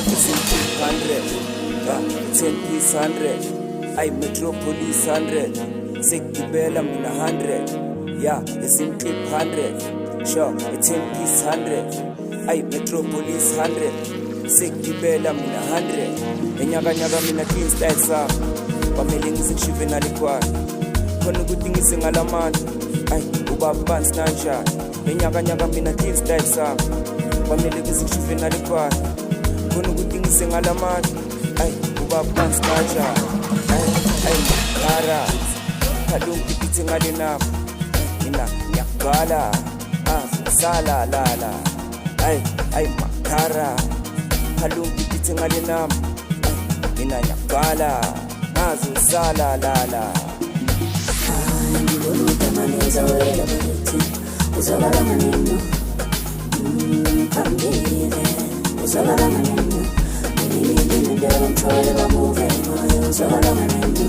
It's in 100, yeah, 10 piece 100. I Metropolis 100. Sekibela mina 100. Yeah, it's in clip 100. Sure, it's 10 piece 100. I Metropolis 100. Sekibela mina 100. Enyaka mina clean style sami. Kwamele ngizikushive nalikwana. Khona ukuthi ngisingalamandla. Ay, ubaba bansi kanjani. Enyaka mina clean style sami. Kwamele ngizikushive nalikwana. Khona ukuthi ngisingalamandla. Ay, ubaba bansi kanjani. Ay, makara. Kalungi bithi ngale nami. Mina ngiyakubhala. Sala lala. Ay, makara. Kalungi bithi ngale nami. Mina ngiyakubhala. Sala lala. Ngibona amaneza wela bakithi uzalala maneno phambili uzalala maneno ngilinde ndelo mthole bamuve uzalala maneno